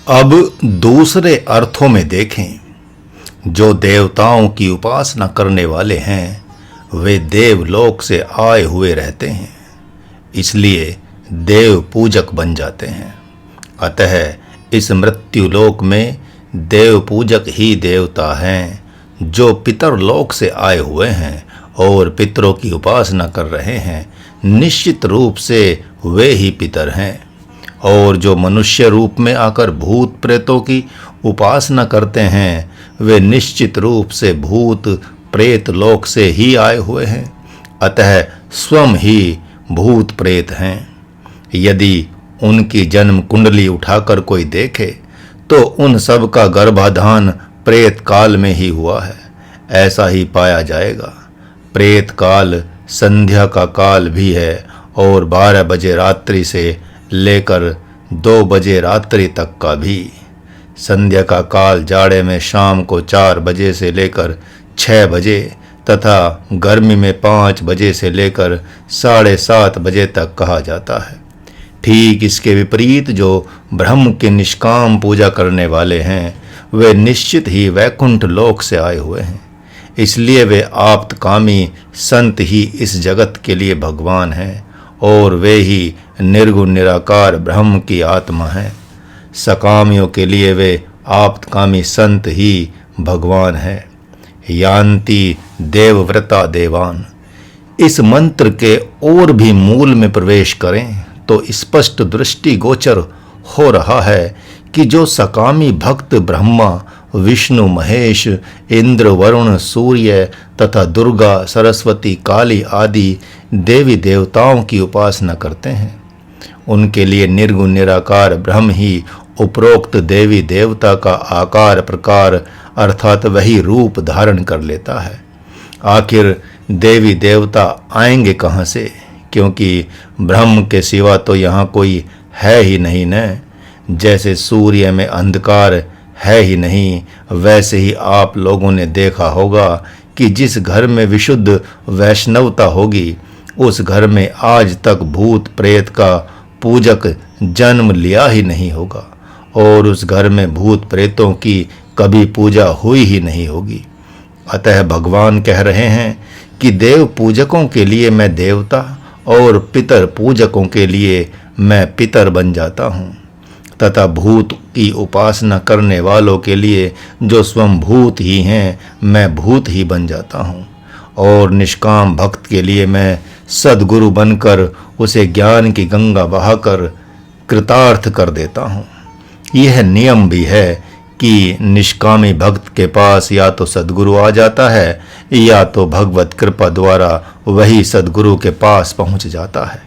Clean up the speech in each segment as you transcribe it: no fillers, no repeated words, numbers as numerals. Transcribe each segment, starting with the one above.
अब दूसरे अर्थों में देखें, जो देवताओं की उपासना करने वाले हैं वे देवलोक से आए हुए रहते हैं, इसलिए देव पूजक बन जाते हैं। अतः इस मृत्युलोक में देव पूजक ही देवता हैं जो पितरलोक से आए हुए हैं और पितरों की उपासना कर रहे हैं। निश्चित रूप से वे ही पितर हैं। और जो मनुष्य रूप में आकर भूत प्रेतों की उपासना करते हैं वे निश्चित रूप से भूत प्रेत लोक से ही आए हुए हैं। अतः स्वयं ही भूत प्रेत हैं। यदि उनकी जन्म कुंडली उठाकर कोई देखे तो उन सब का गर्भाधान प्रेत काल में ही हुआ है, ऐसा ही पाया जाएगा। प्रेत काल संध्या का काल भी है और 12 बजे रात्रि से लेकर 2 बजे रात्रि तक का भी। संध्या का काल जाड़े में शाम को 4 बजे से लेकर 6 बजे तथा गर्मी में 5 बजे से लेकर 7:30 बजे तक कहा जाता है। ठीक इसके विपरीत जो ब्रह्म की निष्काम पूजा करने वाले हैं वे निश्चित ही वैकुंठ लोक से आए हुए हैं। इसलिए वे आप्तकामी संत ही इस जगत के लिए भगवान हैं और वे ही निर्गुण निराकार ब्रह्म की आत्मा हैं। सकामियों के लिए वे आप्तकामी संत ही भगवान हैं। यान्ति देवव्रता देवान। इस मंत्र के और भी मूल में प्रवेश करें तो स्पष्ट दृष्टि गोचर हो रहा है कि जो सकामी भक्त ब्रह्मा, विष्णु, महेश, इंद्र, वरुण, सूर्य तथा दुर्गा, सरस्वती, काली आदि देवी देवताओं की उपासना करते हैं उनके लिए निर्गुण निराकार ब्रह्म ही उपरोक्त देवी देवता का आकार प्रकार अर्थात वही रूप धारण कर लेता है। आखिर देवी देवता आएंगे कहाँ से, क्योंकि ब्रह्म के सिवा तो यहाँ कोई है ही नहीं न। जैसे सूर्य में अंधकार है ही नहीं, वैसे ही आप लोगों ने देखा होगा कि जिस घर में विशुद्ध वैष्णवता होगी उस घर में आज तक भूत प्रेत का पूजक जन्म लिया ही नहीं होगा और उस घर में भूत प्रेतों की कभी पूजा हुई ही नहीं होगी। अतः भगवान कह रहे हैं कि देव पूजकों के लिए मैं देवता और पितर पूजकों के लिए मैं पितर बन जाता हूँ तथा भूत की उपासना करने वालों के लिए जो स्वयं भूत ही हैं मैं भूत ही बन जाता हूँ और निष्काम भक्त के लिए मैं सद्गुरु बनकर उसे ज्ञान की गंगा बहाकर कृतार्थ कर देता हूँ। यह नियम भी है कि निष्कामी भक्त के पास या तो सद्गुरु आ जाता है या तो भगवत कृपा द्वारा वही सद्गुरु के पास पहुँच जाता है।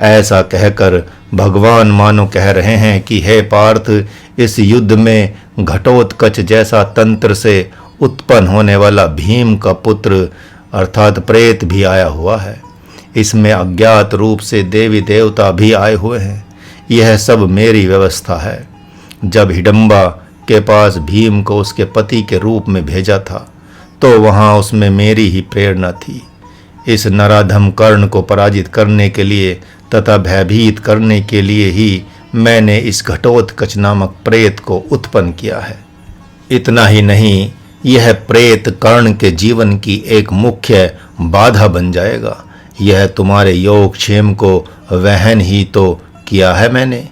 ऐसा कहकर भगवान मानो कह रहे हैं कि हे पार्थ, इस युद्ध में घटोत्कच जैसा तंत्र से उत्पन्न होने वाला भीम का पुत्र अर्थात प्रेत भी आया हुआ है। इसमें अज्ञात रूप से देवी देवता भी आए हुए हैं। यह सब मेरी व्यवस्था है। जब हिडम्बा के पास भीम को उसके पति के रूप में भेजा था तो वहाँ उसमें मेरी ही प्रेरणा थी। इस नराधम कर्ण को पराजित करने के लिए तथा भयभीत करने के लिए ही मैंने इस घटोत्कच नामक प्रेत को उत्पन्न किया है। इतना ही नहीं, यह प्रेत कर्ण के जीवन की एक मुख्य बाधा बन जाएगा। यह तुम्हारे योग क्षेम को वहन ही तो किया है मैंने।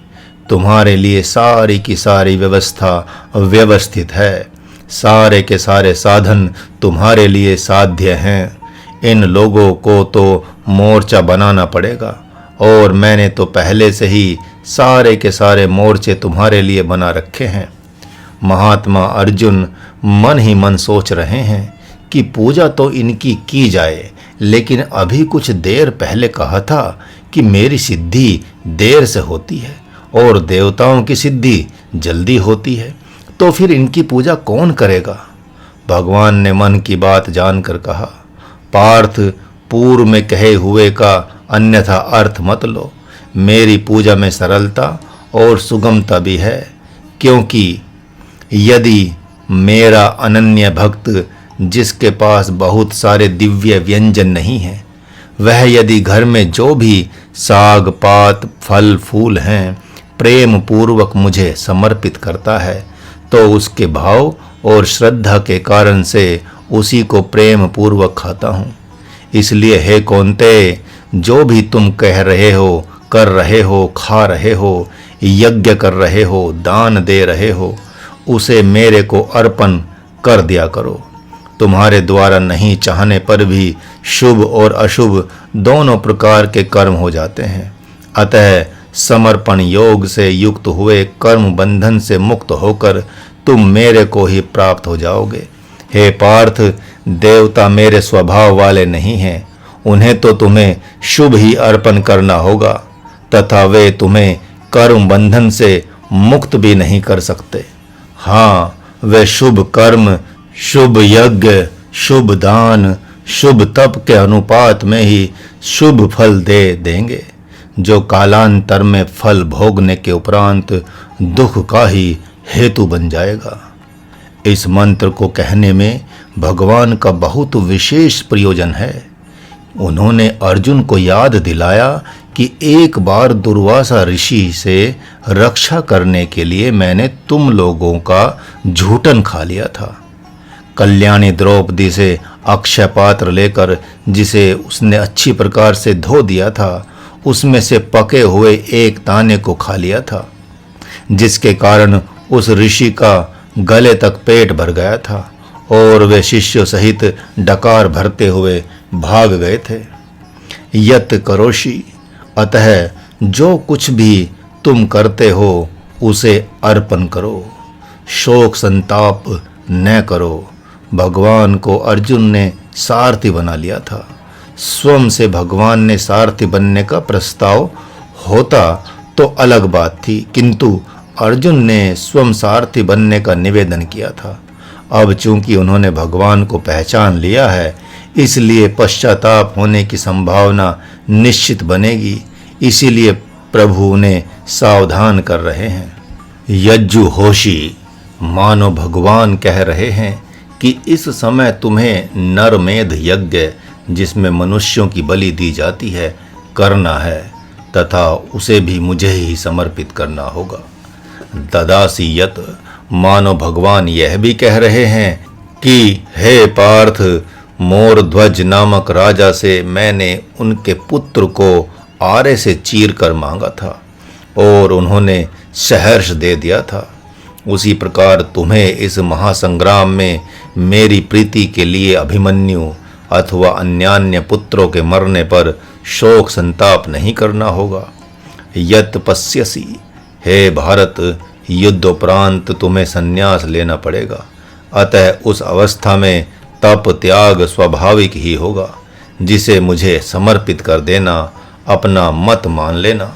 तुम्हारे लिए सारी की सारी व्यवस्था व्यवस्थित है। सारे के सारे साधन तुम्हारे लिए साध्य हैं। इन लोगों को तो मोर्चा बनाना पड़ेगा और मैंने तो पहले से ही सारे के सारे मोर्चे तुम्हारे लिए बना रखे हैं। महात्मा अर्जुन मन ही मन सोच रहे हैं कि पूजा तो इनकी की जाए, लेकिन अभी कुछ देर पहले कहा था कि मेरी सिद्धि देर से होती है और देवताओं की सिद्धि जल्दी होती है, तो फिर इनकी पूजा कौन करेगा। भगवान ने मन की बात जानकर कहा, पार्थ, पूर्व में कहे हुए का अन्यथा अर्थ मत लो। मेरी पूजा में सरलता और सुगमता भी है, क्योंकि यदि मेरा अनन्य भक्त जिसके पास बहुत सारे दिव्य व्यंजन नहीं हैं, वह यदि घर में जो भी साग पात फल फूल हैं प्रेम पूर्वक मुझे समर्पित करता है तो उसके भाव और श्रद्धा के कारण से उसी को प्रेम पूर्वक खाता हूँ। इसलिए हे कौन्तेय, जो भी तुम कह रहे हो, कर रहे हो, खा रहे हो, यज्ञ कर रहे हो, दान दे रहे हो, उसे मेरे को अर्पण कर दिया करो। तुम्हारे द्वारा नहीं चाहने पर भी शुभ और अशुभ दोनों प्रकार के कर्म हो जाते हैं। अतः समर्पण योग से युक्त हुए कर्म बंधन से मुक्त होकर तुम मेरे को ही प्राप्त हो जाओगे। हे पार्थ, देवता मेरे स्वभाव वाले नहीं हैं। उन्हें तो तुम्हें शुभ ही अर्पण करना होगा तथा वे तुम्हें कर्म बंधन से मुक्त भी नहीं कर सकते। हाँ, वे शुभ कर्म, शुभ यज्ञ, शुभ दान, शुभ तप के अनुपात में ही शुभ फल दे देंगे, जो कालांतर में फल भोगने के उपरांत दुख का ही हेतु बन जाएगा। इस मंत्र को कहने में भगवान का बहुत विशेष प्रयोजन है। उन्होंने अर्जुन को याद दिलाया कि एक बार दुर्वासा ऋषि से रक्षा करने के लिए मैंने तुम लोगों का झूठन खा लिया था। कल्याणी द्रौपदी से अक्षय पात्र लेकर, जिसे उसने अच्छी प्रकार से धो दिया था, उसमें से पके हुए एक दाने को खा लिया था, जिसके कारण उस ऋषि का गले तक पेट भर गया था और वे शिष्यों सहित डकार भरते हुए भाग गए थे। यत करोषि, अतः जो कुछ भी तुम करते हो उसे अर्पण करो, शोक संताप न करो। भगवान को अर्जुन ने सारथी बना लिया था। स्वयं से भगवान ने सारथी बनने का प्रस्ताव होता तो अलग बात थी, किंतु अर्जुन ने स्वयं सारथी बनने का निवेदन किया था। अब चूंकि उन्होंने भगवान को पहचान लिया है, इसलिए पश्चाताप होने की संभावना निश्चित बनेगी। इसीलिए प्रभु उन्हें सावधान कर रहे हैं। यज्जु होशी, मानो भगवान कह रहे हैं कि इस समय तुम्हें नरमेध यज्ञ, जिसमें मनुष्यों की बलि दी जाती है, करना है तथा उसे भी मुझे ही समर्पित करना होगा। ददासी यत, मानो भगवान यह भी कह रहे हैं कि हे पार्थ, मोरध्वज नामक राजा से मैंने उनके पुत्र को आरे से चीर कर मांगा था और उन्होंने सहर्ष दे दिया था। उसी प्रकार तुम्हें इस महासंग्राम में मेरी प्रीति के लिए अभिमन्यु अथवा अन्यान्य पुत्रों के मरने पर शोक संताप नहीं करना होगा। यत पश्यसि, हे भारत, युद्धोपरांत तुम्हें संन्यास लेना पड़ेगा। अतः उस अवस्था में तप त्याग स्वाभाविक ही होगा, जिसे मुझे समर्पित कर देना अपना मत मान लेना।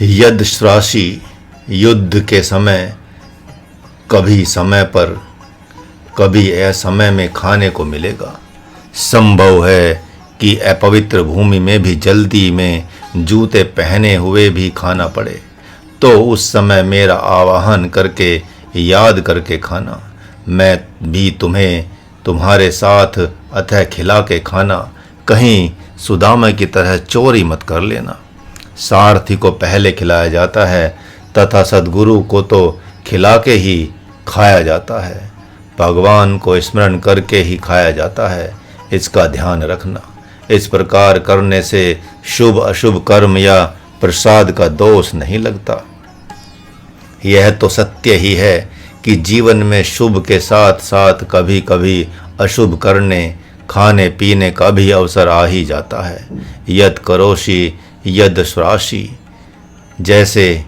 यद श्रासी, युद्ध के समय कभी समय पर कभी असमय में खाने को मिलेगा। संभव है कि अपवित्र भूमि में भी जल्दी में जूते पहने हुए भी खाना पड़े, तो उस समय मेरा आवाहन करके याद करके खाना। मैं भी तुम्हें तुम्हारे साथ अतः खिला के खाना, कहीं सुदामा की तरह चोरी मत कर लेना। सारथी को पहले खिलाया जाता है तथा सद्गुरु को तो खिला के ही खाया जाता है। भगवान को स्मरण करके ही खाया जाता है, इसका ध्यान रखना। इस प्रकार करने से शुभ अशुभ कर्म या प्रसाद का दोष नहीं लगता। यह तो सत्य ही है कि जीवन में शुभ के साथ साथ कभी कभी अशुभ करने खाने पीने का भी अवसर आ ही जाता है। यद करोषि यद श्रासी, जैसे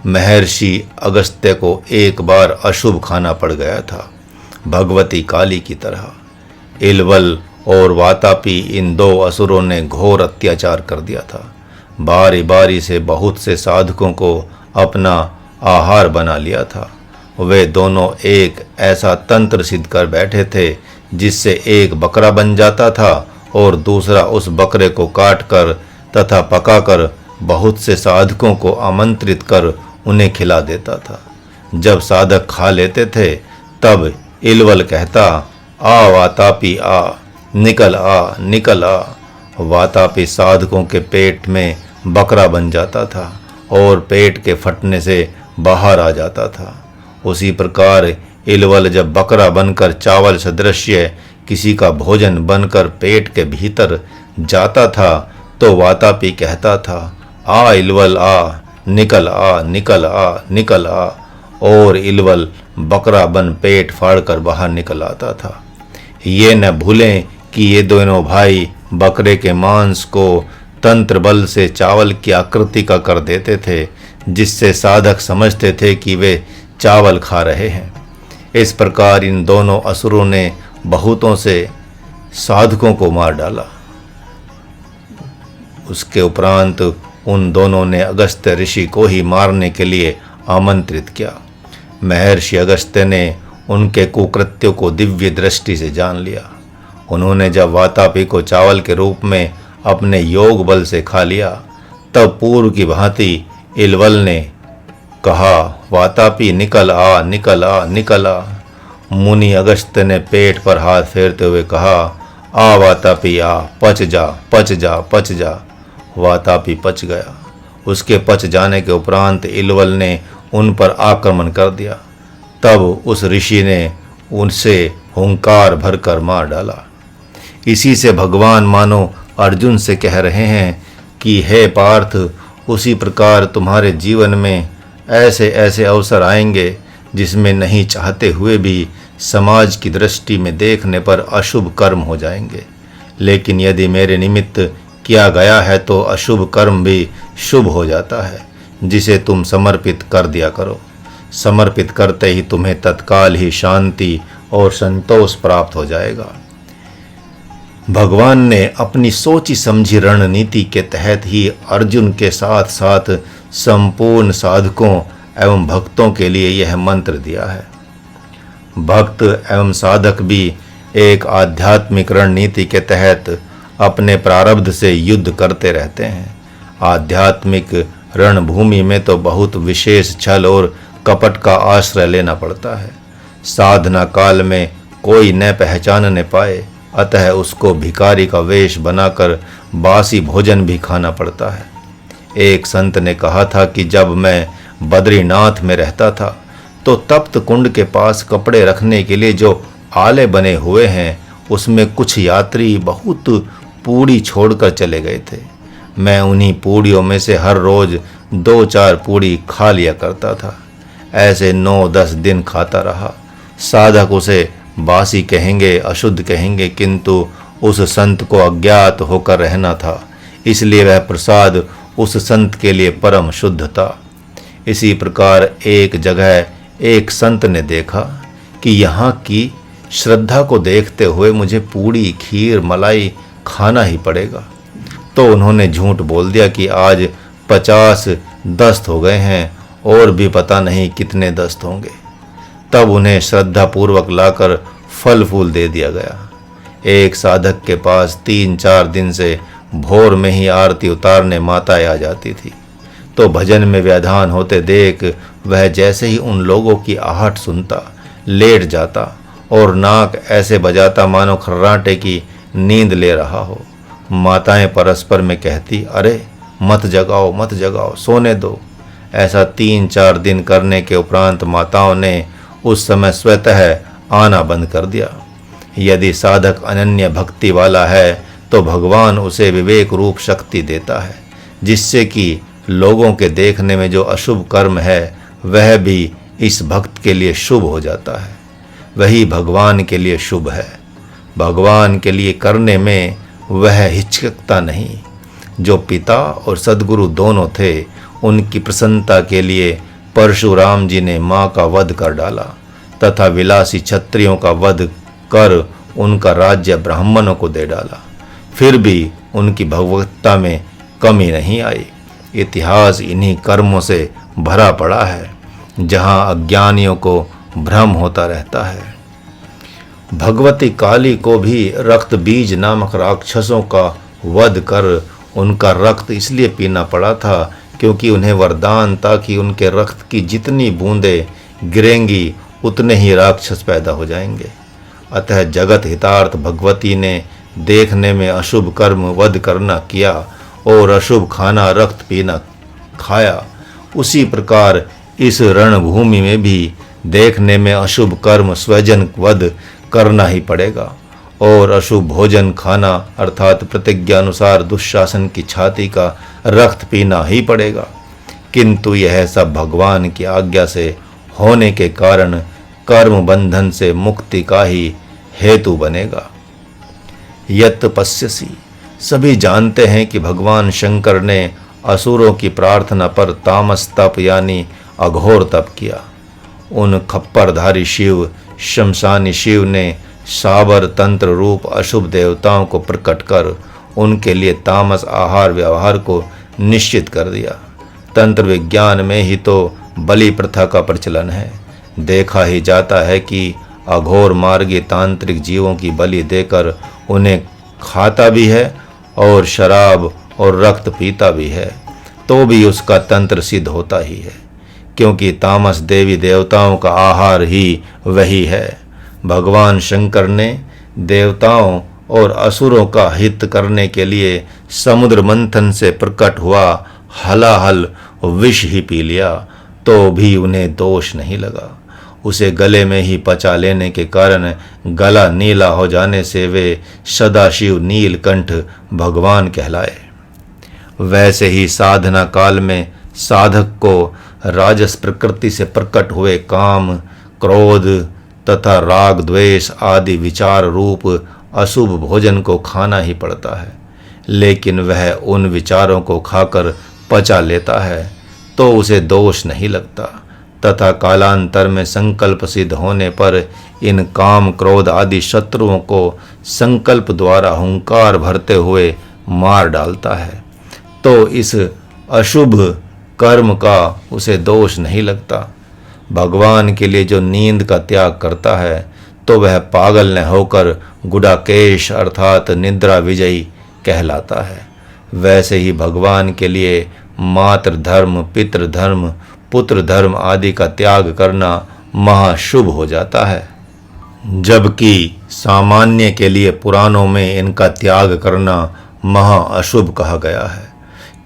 महर्षि अगस्त्य को एक बार अशुभ खाना पड़ गया था, भगवती काली की तरह। इलवल और वातापी, इन दो असुरों ने घोर अत्याचार कर दिया था। बारी बारी से बहुत से साधकों को अपना आहार बना लिया था। वे दोनों एक ऐसा तंत्र सिद्ध कर बैठे थे जिससे एक बकरा बन जाता था और दूसरा उस बकरे को काट कर तथा पकाकर बहुत से साधकों को आमंत्रित कर उन्हें खिला देता था। जब साधक खा लेते थे तब इलवल कहता, आ वातापी आ, निकल आ, निकल आ। वातापी साधकों के पेट में बकरा बन जाता था और पेट के फटने से बाहर आ जाता था। उसी प्रकार इलवल जब बकरा बनकर चावल सदृश्य किसी का भोजन बनकर पेट के भीतर जाता था तो वातापी कहता था, आ इलवल आ, निकल आ, निकल आ, निकल आ, और इलवल बकरा बन पेट फाड़कर बाहर निकल आता था। ये न भूलें कि ये दोनों भाई बकरे के मांस को तंत्र बल से चावल की आकृति का कर देते थे, जिससे साधक समझते थे कि वे चावल खा रहे हैं। इस प्रकार इन दोनों असुरों ने बहुतों से साधकों को मार डाला। उसके उपरांत उन दोनों ने अगस्त्य ऋषि को ही मारने के लिए आमंत्रित किया। महर्षि अगस्त्य ने उनके कुकृत्यों को दिव्य दृष्टि से जान लिया। उन्होंने जब वातापी को चावल के रूप में अपने योग बल से खा लिया, तब पूर्व की भांति इलवल ने कहा, वातापी निकल आ, निकल आ, निकल आ। मुनि अगस्त्य ने पेट पर हाथ फेरते हुए कहा, आ वातापी आ, पच जा, पच जा, पच जा। वातापी पच गया। उसके पच जाने के उपरांत इलवल ने उन पर आक्रमण कर दिया। तब उस ऋषि ने उनसे हुंकार भरकर मार डाला। इसी से भगवान मानो अर्जुन से कह रहे हैं कि हे पार्थ, उसी प्रकार तुम्हारे जीवन में ऐसे ऐसे अवसर आएंगे जिसमें नहीं चाहते हुए भी समाज की दृष्टि में देखने पर अशुभ कर्म हो जाएंगे। लेकिन यदि मेरे निमित्त किया गया है तो अशुभ कर्म भी शुभ हो जाता है, जिसे तुम समर्पित कर दिया करो। समर्पित करते ही तुम्हें तत्काल ही शांति और संतोष प्राप्त हो जाएगा। भगवान ने अपनी सोची समझी रणनीति के तहत ही अर्जुन के साथ साथ संपूर्ण साधकों एवं भक्तों के लिए यह मंत्र दिया है। भक्त एवं साधक भी एक आध्यात्मिक रणनीति के तहत अपने प्रारब्ध से युद्ध करते रहते हैं। आध्यात्मिक रणभूमि में तो बहुत विशेष छल और कपट का आश्रय लेना पड़ता है। साधना काल में कोई न पहचानने पाए, अतः उसको भिखारी का वेश बनाकर बासी भोजन भी खाना पड़ता है। एक संत ने कहा था कि जब मैं बद्रीनाथ में रहता था तो तप्त कुंड के पास कपड़े रखने के लिए जो आले बने हुए हैं, उसमें कुछ यात्री बहुत पूड़ी छोड़कर चले गए थे। मैं उन्हीं पूड़ियों में से हर रोज 2-4 पूड़ी खा लिया करता था। ऐसे 9-10 दिन खाता रहा। साधक उसे बासी कहेंगे, अशुद्ध कहेंगे, किंतु उस संत को अज्ञात होकर रहना था, इसलिए वह प्रसाद उस संत के लिए परम शुद्ध था। इसी प्रकार एक जगह एक संत ने देखा कि यहाँ की श्रद्धा को देखते हुए मुझे पूड़ी, खीर, मलाई खाना ही पड़ेगा। तो उन्होंने झूठ बोल दिया कि आज 50 दस्त हो गए हैं और भी पता नहीं कितने दस्त होंगे। तब उन्हें श्रद्धा पूर्वक लाकर फल फूल दे दिया गया। एक साधक के पास 3-4 दिन से भोर में ही आरती उतारने माताएं आ जाती थी, तो भजन में व्यवधान होते देख वह जैसे ही उन लोगों की आहट सुनता लेट जाता और नाक ऐसे बजाता मानो खर्राटे की नींद ले रहा हो। माताएं परस्पर में कहती, अरे मत जगाओ, मत जगाओ, सोने दो। ऐसा 3-4 दिन करने के उपरांत माताओं ने उस समय स्वतः आना बंद कर दिया। यदि साधक अनन्य भक्ति वाला है तो भगवान उसे विवेक रूप शक्ति देता है, जिससे कि लोगों के देखने में जो अशुभ कर्म है वह भी इस भक्त के लिए शुभ हो जाता है। वही भगवान के लिए शुभ है। भगवान के लिए करने में वह हिचकता नहीं। जो पिता और सद्गुरु दोनों थे, उनकी प्रसन्नता के लिए परशुराम जी ने माँ का वध कर डाला तथा विलासी क्षत्रियों का वध कर उनका राज्य ब्राह्मणों को दे डाला। फिर भी उनकी भगवत्ता में कमी नहीं आई। इतिहास इन्हीं कर्मों से भरा पड़ा है, जहाँ अज्ञानियों को भ्रम होता रहता है। भगवती काली को भी रक्त बीज नामक राक्षसों का वध कर उनका रक्त इसलिए पीना पड़ा था क्योंकि उन्हें वरदान था कि उनके रक्त की जितनी बूंदें गिरेंगी उतने ही राक्षस पैदा हो जाएंगे। अतः जगत हितार्थ भगवती ने देखने में अशुभ कर्म वध करना किया और अशुभ खाना रक्त पीना खाया, उसी प्रकार इस रणभूमि में भी देखने में अशुभ कर्म स्वजन वध करना ही पड़ेगा और अशुभ भोजन खाना अर्थात प्रतिज्ञा अनुसार दुशासन की छाती का रक्त पीना ही पड़ेगा। किंतु यह सब भगवान की आज्ञा से होने के कारण कर्म बंधन से मुक्ति का ही हेतु बनेगा। यत् पश्यसि, सभी जानते हैं कि भगवान शंकर ने असुरों की प्रार्थना पर तामस तप यानी अघोर तप किया। उन खप्परधारी शिव शमशानी शिव ने साबर तंत्र रूप अशुभ देवताओं को प्रकट कर उनके लिए तामस आहार व्यवहार को निश्चित कर दिया। तंत्र विज्ञान में ही तो बलि प्रथा का प्रचलन है। देखा ही जाता है कि अघोर मार्गी तांत्रिक जीवों की बलि देकर उन्हें खाता भी है और शराब और रक्त पीता भी है, तो भी उसका तंत्र सिद्ध होता ही है, क्योंकि तामस देवी देवताओं का आहार ही वही है। भगवान शंकर ने देवताओं और असुरों का हित करने के लिए समुद्र मंथन से प्रकट हुआ हलाहल विष ही पी लिया, तो भी उन्हें दोष नहीं लगा। उसे गले में ही पचा लेने के कारण गला नीला हो जाने से वे सदाशिव नीलकंठ भगवान कहलाए। वैसे ही साधना काल में साधक को राजस प्रकृति से प्रकट हुए काम, क्रोध तथा राग द्वेष आदि विचार रूप अशुभ भोजन को खाना ही पड़ता है, लेकिन वह उन विचारों को खाकर पचा लेता है तो उसे दोष नहीं लगता तथा कालांतर में संकल्प सिद्ध होने पर इन काम क्रोध आदि शत्रुओं को संकल्प द्वारा हुंकार भरते हुए मार डालता है, तो इस अशुभ कर्म का उसे दोष नहीं लगता। भगवान के लिए जो नींद का त्याग करता है तो वह पागल न होकर गुडाकेश अर्थात निद्रा विजयी कहलाता है। वैसे ही भगवान के लिए मातृ धर्म, पितृ धर्म, पुत्र धर्म आदि का त्याग करना महाशुभ हो जाता है, जबकि सामान्य के लिए पुराणों में इनका त्याग करना महाअशुभ कहा गया है।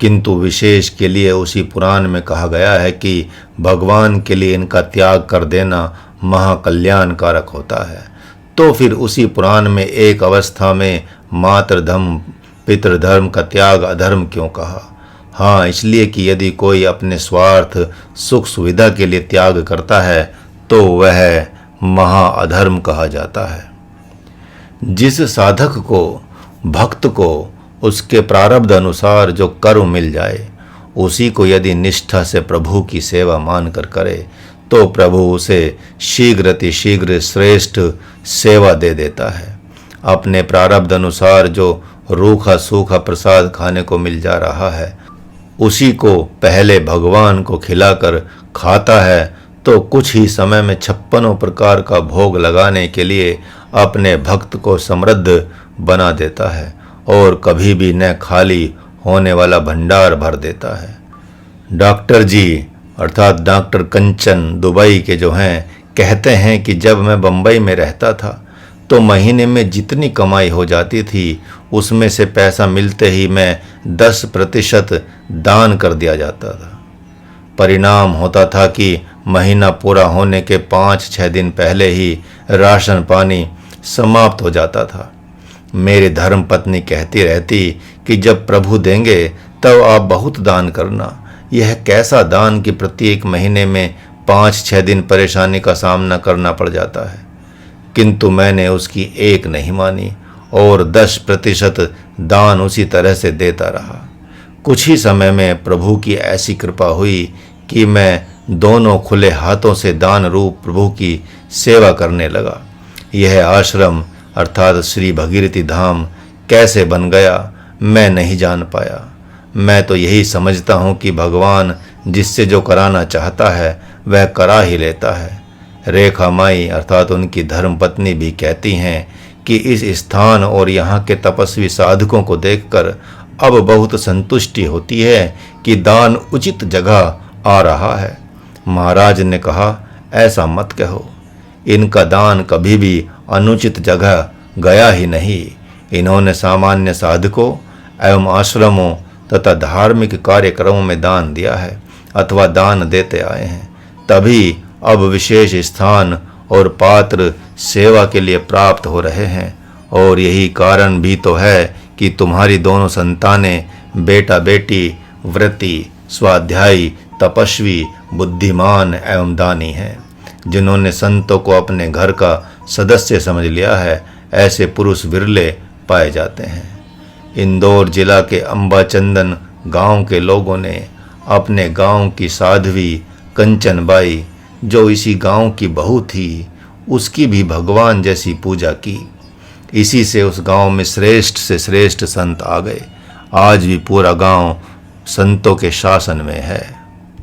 किंतु विशेष के लिए उसी पुराण में कहा गया है कि भगवान के लिए इनका त्याग कर देना महाकल्याणकारक होता है। तो फिर उसी पुराण में एक अवस्था में मातृधर्म पितृधर्म का त्याग अधर्म क्यों कहा? हाँ, इसलिए कि यदि कोई अपने स्वार्थ सुख सुविधा के लिए त्याग करता है तो वह महाअधर्म कहा जाता है। जिस साधक को, भक्त को उसके प्रारब्ध अनुसार जो कर्म मिल जाए, उसी को यदि निष्ठा से प्रभु की सेवा मानकर करे तो प्रभु उसे शीघ्र श्रेष्ठ सेवा दे देता है। अपने प्रारब्ध अनुसार जो रूखा सूखा प्रसाद खाने को मिल जा रहा है, उसी को पहले भगवान को खिलाकर खाता है तो कुछ ही समय में 56 प्रकार का भोग लगाने के लिए अपने भक्त को समृद्ध बना देता है और कभी भी न खाली होने वाला भंडार भर देता है। डॉक्टर जी अर्थात डॉक्टर कंचन दुबई के जो हैं, कहते हैं कि जब मैं बम्बई में रहता था तो महीने में जितनी कमाई हो जाती थी उसमें से पैसा मिलते ही मैं 10% दान कर दिया जाता था। परिणाम होता था कि महीना पूरा होने के 5-6 दिन पहले ही राशन पानी समाप्त हो जाता था। मेरी धर्मपत्नी कहती रहती कि जब प्रभु देंगे तब आप बहुत दान करना। यह कैसा दान कि प्रत्येक महीने में 5-6 दिन परेशानी का सामना करना पड़ जाता है। किंतु मैंने उसकी एक नहीं मानी और 10% दान उसी तरह से देता रहा। कुछ ही समय में प्रभु की ऐसी कृपा हुई कि मैं दोनों खुले हाथों से दान रूप प्रभु की सेवा करने लगा। यह आश्रम अर्थात श्री भगीरथी धाम कैसे बन गया मैं नहीं जान पाया। मैं तो यही समझता हूँ कि भगवान जिससे जो कराना चाहता है वह करा ही लेता है। रेखा माई अर्थात उनकी धर्मपत्नी भी कहती हैं कि इस स्थान और यहाँ के तपस्वी साधकों को देखकर अब बहुत संतुष्टि होती है कि दान उचित जगह आ रहा है। महाराज ने कहा, ऐसा मत कहो, इनका दान कभी भी अनुचित जगह गया ही नहीं। इन्होंने सामान्य साधकों एवं आश्रमों तथा धार्मिक कार्यक्रमों में दान दिया है। अथवा दान देते आए हैं, तभी अब विशेष स्थान और पात्र सेवा के लिए प्राप्त हो रहे हैं। और यही कारण भी तो है कि तुम्हारी दोनों संतानें बेटा बेटी व्रती, स्वाध्यायी, तपस्वी, बुद्धिमान एवं दानी हैं, जिन्होंने संतों को अपने घर का सदस्य समझ लिया है। ऐसे पुरुष विरले पाए जाते हैं। इंदौर जिला के अंबाचंदन गांव के लोगों ने अपने गांव की साध्वी कंचनबाई, जो इसी गांव की बहू थी, उसकी भी भगवान जैसी पूजा की। इसी से उस गांव में श्रेष्ठ से श्रेष्ठ संत आ गए। आज भी पूरा गांव संतों के शासन में है।